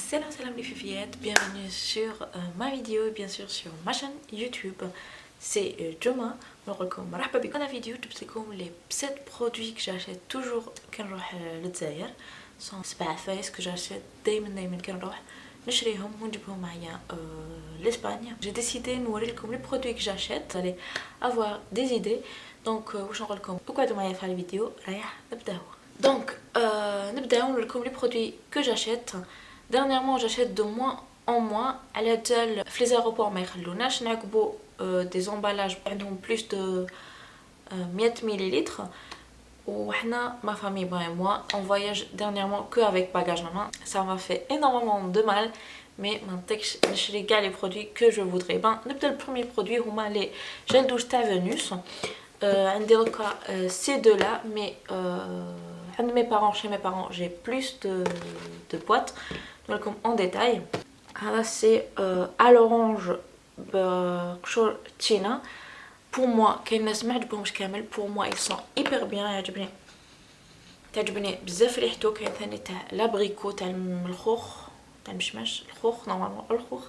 Salam les fifillettes, bienvenue sur ma vidéo et bien sûr sur ma chaîne YouTube. C'est Joma. مرحبا بكم. Dans la vidéo جبت لكم les 7 produits que j'achète toujours quand نروح للجزائر. sont 7 عفايس que j'achète دايما كنروح نشريهم ونجيبهم معايا l'Espagne. J'ai décidé نوري لكم les produits que j'achète. Vous allez avoir des idées. Donc واش نقول لكم اقعدوا معايا في الفيديو رايح نبداو. Donc نبداو نوري لكم les produits que j'achète. Dernièrement j'achète de moins en moins. على جال في les aéroports ما يخلوناش نعقبوا des emballages عندهم plus de 100 millilitres. وحنا ma famille moi et moi on voyage dernièrement que avec bagages en main. Ça m'a fait énormément de mal mais منطيقش نشري كاع les produits que je voudrais. نبدا البروميير برودوي هما لي جيل دوش تاع فينوس. عندي دوكا ces deux là mais عند mes parents, chez mes parents j'ai plus de boîtes. Donc en détail, là c'est à l'orange قشور تشينا. Pour moi كاين ناس ما عجبهمش كامل. Pour moi ils sont hyper bien. تعجبني بزاف ريحته. كاين ثاني تاع لابريكو تاع الخوخ تاع المشماش الخوخ نورمالمون الخوخ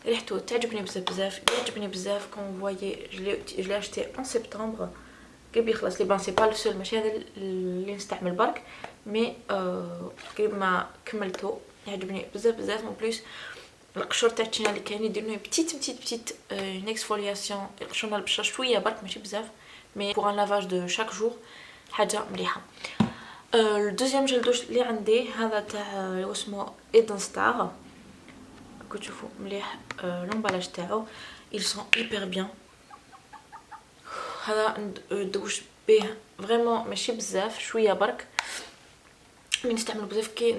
ريحته تعجبني بزاف يعجبني بزاف. كون فوايي je l'ai acheté en septembre قريب يخلص لي. بان سي با لو سول ماشي هذا اللي نستعمل برك مي قريب ما كملته يعجبني بزاف. اون بليس القشور تاع التشينا اللي كاين يديروا بتيت اون اكسفولياسيون يقشروا البشره شويه برك ماشي بزاف مي بور ان لافاج دو شاك جور حاجه مليحه. الدوزيام جيل دوش اللي عندي هذا تاع اسمه ايدن ستار. كنت تشوفوا مليح لومبالاج تاعو ils sont hyper bien. هذا ندوش به فريمون ماشي بزاف شويه برك مي نستعملو بزاف كي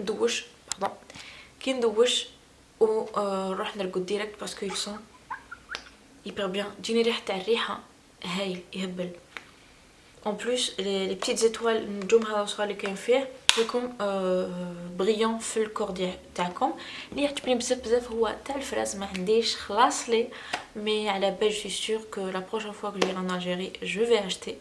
ندوش و نروح نرقد ديريكت باسكو ils sont hyper bien. تجيني ريحه تاع الريحه هايل يهبل. en plus les petites étoiles النجوم هذا صغار اللي كاين فيه يكون بريون في الكور تاعكم. اللي يعجبني بزاف هو تاع الفراز. ما عنديش خلاص لي مي على بالي جو سور كو لا بروchaine fois que je viens en Algérie je vais acheter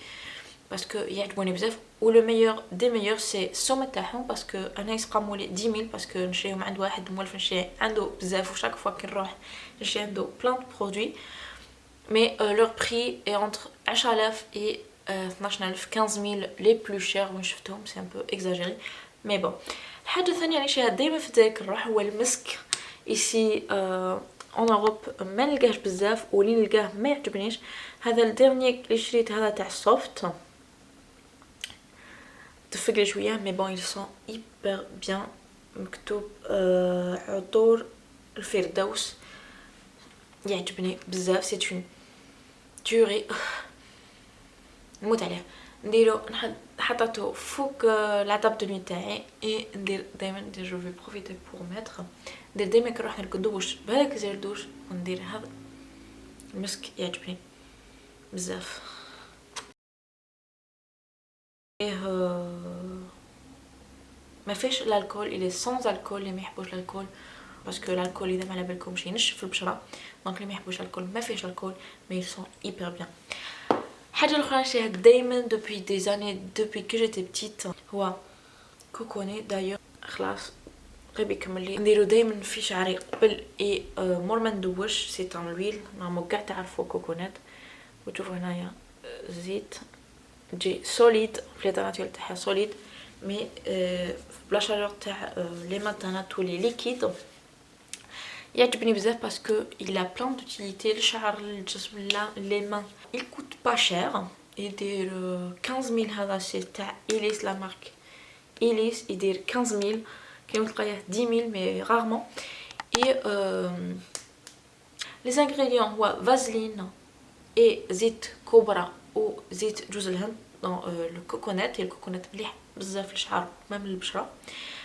parce que يعجبوني بزاف. و لو ميور دي ميور سي السومه تاعهم باسكو انا يسقاموا لي 10000 باسكو نشريهم عند واحد مولف نشري عنده بزاف وشاك فوا كي نروح نشري عنده بلان دو برودوي مي لور بري اي انتر 10000 et 12000 15000 les plus chers وين شفتهم سي ان بو اكزاجيري مي بون. الحاجه الثانيه اللي نشريها دائما في ذاك نروح هو المسك. ايسي اون اوروب ما نلقاهش بزاف واللي نلقاه ما يعجبنيش. هذا الديرني اللي شريت هذا تاع سوفت تفقلي شويه مي بون ils sont hyper bien. مكتوب عطور الفردوس يعجبني بزاف. سي اون توري نموت عليه. نديرو حطيته فوق العطاب دو نوي تاعي اي ندير دائما جو في بروفيتي بور ميتر. ندير دائما كي نروح نرقد دوش بهذاك زير دوش وندير هذا المسك يعجبني بزاف. ما فيش الكول اللي سانز الكول اللي ما يحبوش الكول باسكو الكول اذا ما على بالكمش ينشف البشره. دونك اللي ما يحبوش الكول ما فيش الكول مي سون ايبر بيان. حاجه الاخرى نشريها دائما دوبوي دي زاني دوبوي كو جيتي بتيت هو كوكوني. دايوغ خلاص قريب يكمل لي. نديرو دائما في شعري قبل اي مور ما ندوش. سي ان لويل نورمال كاع تعرفوا كوكونات. وتشوفوا هنايا زيت تجي سوليد في ناتورال تاعها سوليد مي بلا شالور تاع لي ماتانا تولي ليكيد. يعجبني بزاف باسكو il a plein d'utilité. الشعر الجسم لا لي مان il coûte pas cher. يدير 15000. هذا سي تاع إليس لا مارك إليس يدير 15000. كاين تلقايه 10000 مي رارمون. اي لي انغريديون هو فازلين اي زيت كوبرا و زيت جوز الهند دون الكوكونات. الكوكونات مليح بزاف للشعر ميم للبشره.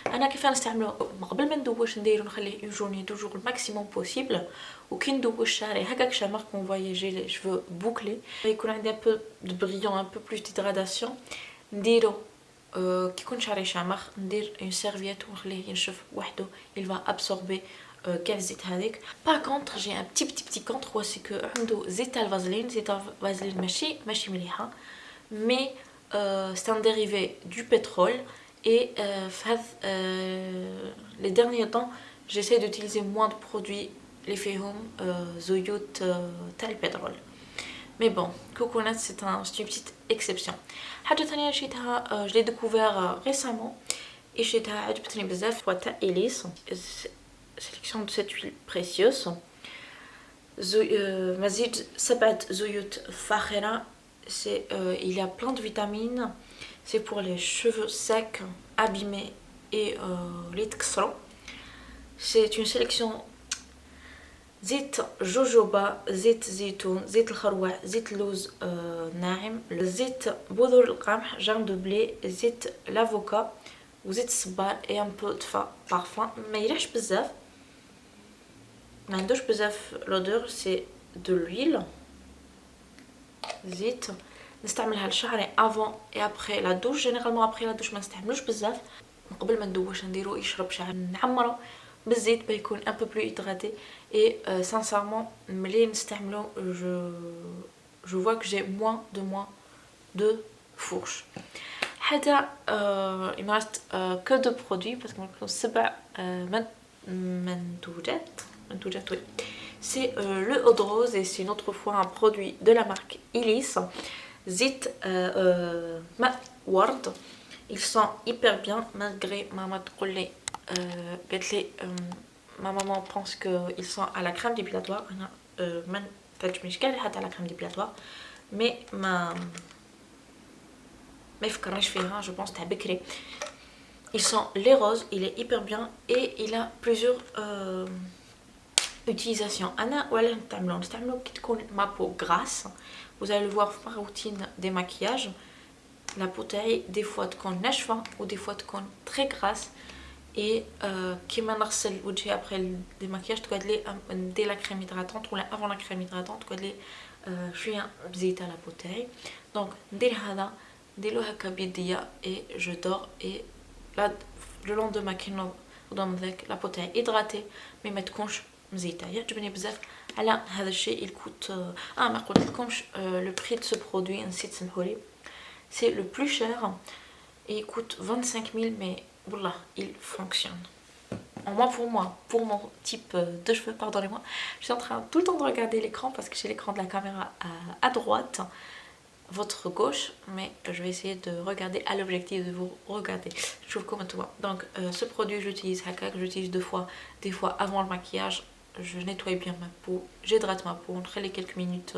انا كيف نستعملو قبل ما ندوش نديرو نخليه اون جورني دو جور الماكسيموم بوسيبل. وكي ندوش شعري هكاك شامر كون فواياجي لي شفو بوكلي يكون عندي ان بو دو بريون ان بو بلوس ديغراداسيون نديرو كي يكون شعري شامر ندير اون سيرفييت ونخليه ينشف وحده. il va absorber كاع الزيت هذيك. باغ كونطخ جي ان بتي كونطخ هو سي كو عنده زيت تاع الفازلين. زيت الفازلين ماشي مليحه مي c'est un dérivé du pétrole et les derniers temps j'essaie d'utiliser moins de produits les فيهم زيوت تاع البترول. Mais bon, coconut c'est une petite exception. حاجة ثانية شريتها je l'ai découvert récemment et شريتها عجبتني بزاف هو تاع إليس sélection de cette huile précieuse مزيج 7 زيوت فاخرة. Il y a plein de vitamines, c'est pour les cheveux secs, abîmés et les تكسروا. C'est une sélection زيت جوجوبا، زيت زيتون، زيت الخروع، زيت اللوز ناعم، زيت بذور القمح، جام دو بلي، زيت لافوكا وزيت الصبار et un peu de parfum. ما يريحش بزاف، ما عندوش بزاف l'odeur. c'est de l'huile زيت نستعملها لشعري avant et après la douche. généralement après la douche ما نستعملوش بزاف، قبل ما ندوش نديرو يشرب شعر نعمره بالزيت بيكون un peu plus hydraté et sincèrement ملي نستعملو je vois que j'ai moins de fourche. حاجة il me reste que 2 produits parce qu'on a 7 منتوجات oui. C'est le eau de rose et c'est une autre fois un produit de la marque Ilis. زيت ماء ورد. Ils sont hyper bien malgré maman تقول لي قالت لي ma maman pense qu'ils sont à la crème dépilatoire. ما تعجبنيش كاع حتى على crème dépilatoire mais ما يفكرنيش فيها je pense تاع بكري. Ils sont les roses, il est hyper bien et il a plusieurs utilisations. أنا ولا نستعملو كي تكون ma peau grasse. Vous allez le voir par routine des maquillages. La peau تاعي des fois تكون ناشفة و des fois تكون très grasse et كيما نغسل وجهي après le démaquillage تقعد لي ندير la crème hydratante ولا avant la crème hydratante تقعد لي شوية بزيتة la peau تاعي. donc ندير هذا نديرو هكا بيديا et je dors et là le lendemain كي نوض ذاك la peau تاعي hydratée mais ما تكونش مزيتة. يعجبني بزاف على هذا الشيء. il coûte ما قلت لكمش le prix de ce produit نسيت سمحولي. c'est le plus cher et il coûte 25 000 mais voilà, il fonctionne. Pour mon type de cheveux, pardonnez-moi. Je suis en train tout le temps de regarder l'écran parce que j'ai l'écran de la caméra à droite, votre gauche, mais je vais essayer de regarder à l'objectif de vous regarder. Je trouve comme toi. Donc ce produit j'utilise Hakak, j'utilise 2 fois, des fois avant le maquillage, je nettoie bien ma peau, j'hydrate ma peau entre les quelques minutes,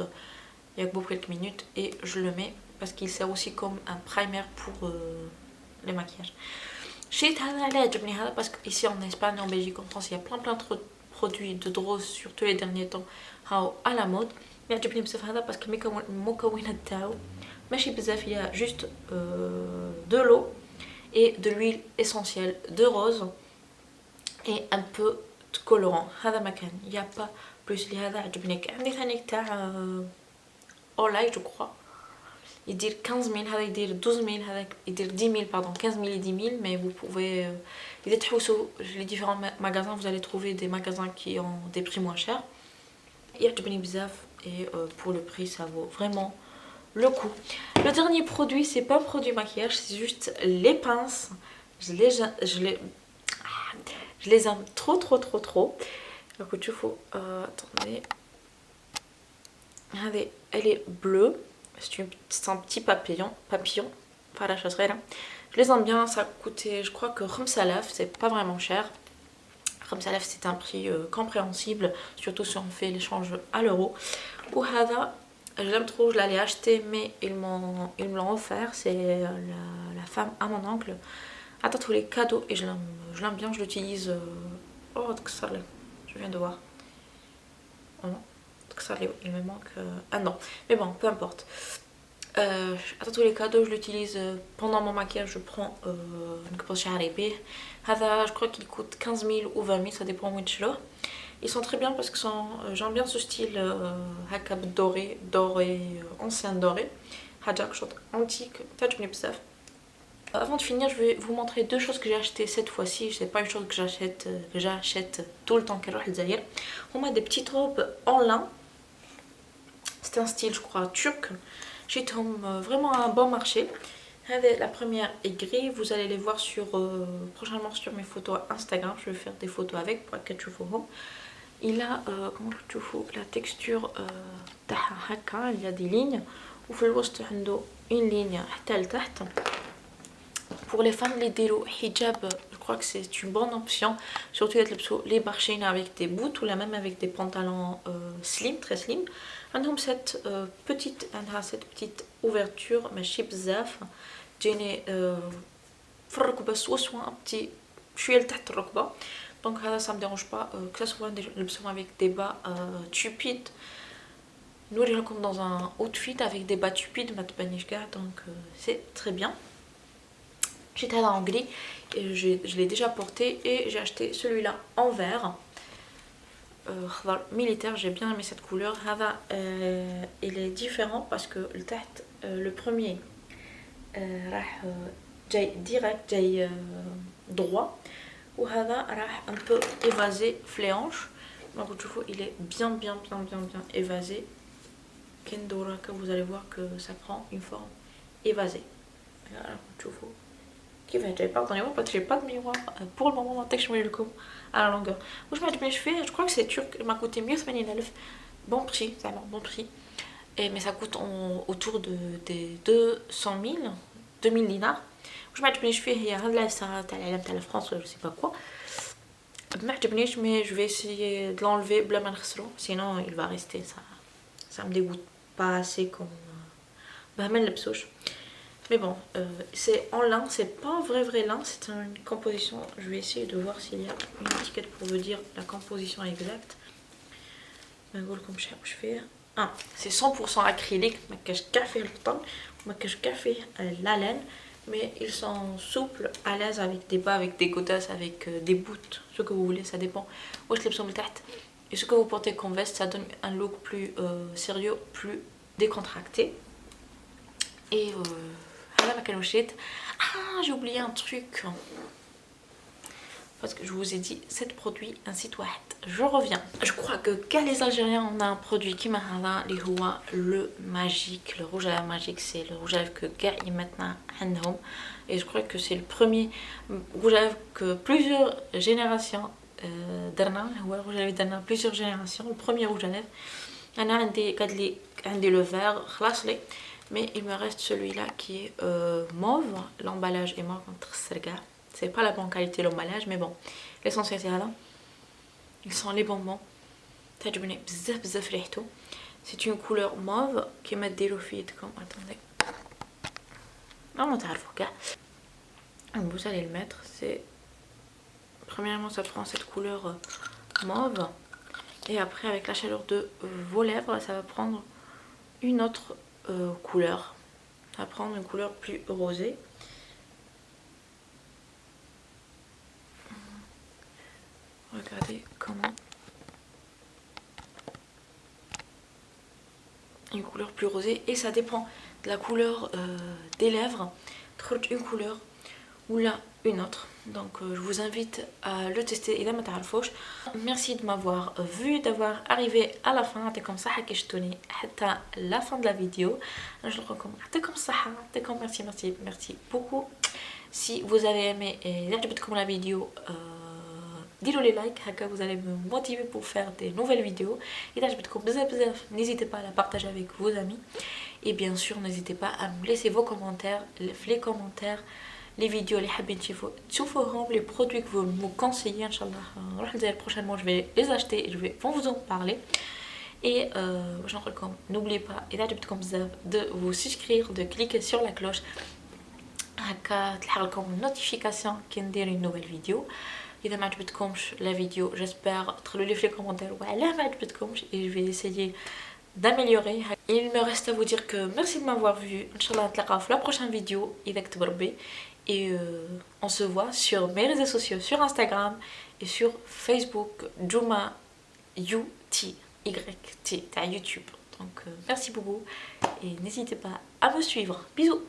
il y a beaucoup quelques minutes et je le mets parce qu'il sert aussi comme un primer pour le maquillage. شريت هذا على عجبني هذا parce que ici en Espagne, en Belgique, en France, il y a plein de produits de rose surtout les derniers temps هاو à la mode. يعجبني بزاف هذا parce que المكونات تاعو ماشي بزاف. il y a juste de l'eau et de l'huile essentielle de rose et un peu de colorant. هذا ما كان il y a pas plus. لهذا عجبني. عندي ثاني تاع Olay je crois. Il dit 15 000, il dit 12 000, il dit 10 000, pardon, 15 000 et 10 000, mais vous pouvez... les différents magasins, vous allez trouver des magasins qui ont des prix moins chers. Il y a du bzaf et pour le prix, ça vaut vraiment le coup. Le dernier produit, c'est pas un produit maquillage, c'est juste les pinces. Je les aime trop. Donc, il faut... attendez. Elle est bleue. C'est un petit papillon. Je les aime bien, ça coûtait, je crois que 5000, c'est pas vraiment cher. 5000 c'est un prix compréhensible, surtout si on fait l'échange à l'euro. Ou hada, j'aime trop, je l'allais acheter mais ils me l'ont offert, c'est la femme à mon oncle. Attends tous les cadeaux et je l'aime bien, je l'utilise. Oh, je viens de voir. Oh non. Il me manque un an, mais bon, peu importe. À tous les cadeaux, je l'utilise pendant mon maquillage. Je prends je crois qu'il coûte 15 000 ou 20 000, ça dépend où tu l'as. Ils sont très bien parce que j'aime bien ce style hakab doré, ancien doré. Hajak antique, avant de finir, je vais vous montrer 2 choses que j'ai achetées cette fois-ci. C'est pas une chose que j'achète tout le temps qu'elle est. On a des petites robes en lin. C'est un style, je crois, turc. J'ai trouvé vraiment un bon marché. La première est gris, vous allez les voir prochainement sur mes photos Instagram, je vais faire des photos avec pour que tu vois. Il a la texture il y a des lignes وفي الوسط عنده une ligne حتى لتحت. Pour les femmes les délo hijab, je crois que c'est une bonne option, surtout les barchines avec des boots ou même avec des pantalons slim, très slim. عندهم cette petite ouverture ماشي بزاف تجيني في الركبه سوا un petit شويه لتحت الركبه. Donc ça me dérange pas que ça soit l'option avec des bas tupides. Nous les comme dans un outfit avec des bas tupides donc c'est très bien. J'ai tel en gris et je l'ai déjà porté et j'ai acheté celui-là en vert militaire. J'ai bien aimé cette couleur. Il est différent parce que le premier جاي direct جاي droit وهذا راح un peu évasé fléanche. Donc il est bien évasé. Que vous allez voir que ça prend une forme évasée. Pardonnez-moi parce que j'ai pas de miroir pour le moment à la longueur. Je crois que c'est turc, il m'a coûté 180,000. Bon prix, ça va, bon prix. Mais ça coûte autour des 200,000 dinars. Je m'attends فيه هي هاد العفسه تاع العلم تاع France je sais pas quoi. Mais je vais essayer de l'enlever بلا ما نخسرو, sinon il va rester. Ça me dégoûte pas assez comme ما نلبسوش. Mais bon, c'est en lin, c'est pas un vrai lin, c'est une composition. Je vais essayer de voir s'il y a une étiquette pour vous dire la composition exacte. Comme je fais. Ah, c'est 100% acrylique, maquillage café le temps, maquillage café la laine, mais ils sont souples, à l'aise avec des bas, avec des godasses, avec des boots, ce que vous voulez, ça dépend. Et ce que vous portez comme veste, ça donne un look plus sérieux, plus décontracté. Et j'ai oublié un truc. Parce que je vous ai dit 7 produits, un site web. Je reviens. Je crois que les Algériens, on a un produit qui m'a le magique, le rouge à lèvres magique. C'est le rouge à lèvres que Gaï maintenant عندهم. Et je crois que c'est le premier rouge à lèvres que plusieurs générations درنا. هو rouge à lèvres درنا plusieurs générations. Le premier rouge à lèvres. أنا عندي le vert خلاص لي. Mais il me reste celui-là qui est mauve. L'emballage est mauve. C'est pas la bonne qualité l'emballage, mais bon. L'essentiel c'est là. Ils sont les bonbons. C'est une couleur mauve qui m'a délophite comme. Attendez. Non, vous allez le mettre. C'est. Premièrement, ça prend cette couleur mauve. Et après, avec la chaleur de vos lèvres, ça va prendre une autre couleur. Ça va prendre une couleur plus rosée. Regardez comment. Une couleur plus rosée. Et ça dépend de la couleur des lèvres. Une couleur ou là une autre. Donc je vous invite à le tester. Merci de m'avoir vu, d'avoir arrivé à la fin. Comme ça, à la fin de la vidéo. Je le recommande. Merci beaucoup. Si vous avez aimé la vidéo, dites-le les likes, vous allez me motiver pour faire des nouvelles vidéos. Et n'hésitez pas à la partager avec vos amis. Et bien sûr, n'hésitez pas à me laisser vos commentaires, les commentaires, les vidéos, les produits que vous me conseillez. Inch'Allah, prochainement, je vais les acheter et je vais vous en parler. Et n'oubliez pas de vous souscrire, de cliquer sur la cloche. Une notification qui me dit une nouvelle vidéo. إذا ما عجبتكمش la vidéo, j'espère تخلوا لي في les commentaires وعلاه ما عجبتكمش et je vais essayer d'améliorer. Il me reste à vous dire que merci de m'avoir vu. Inch'Allah نتلاقاو في la prochaine vidéo إذا كتب ربي. Et on se voit sur mes réseaux sociaux, sur Instagram et sur Facebook, Juma YT à YouTube. Donc merci beaucoup et n'hésitez pas à me suivre. Bisous.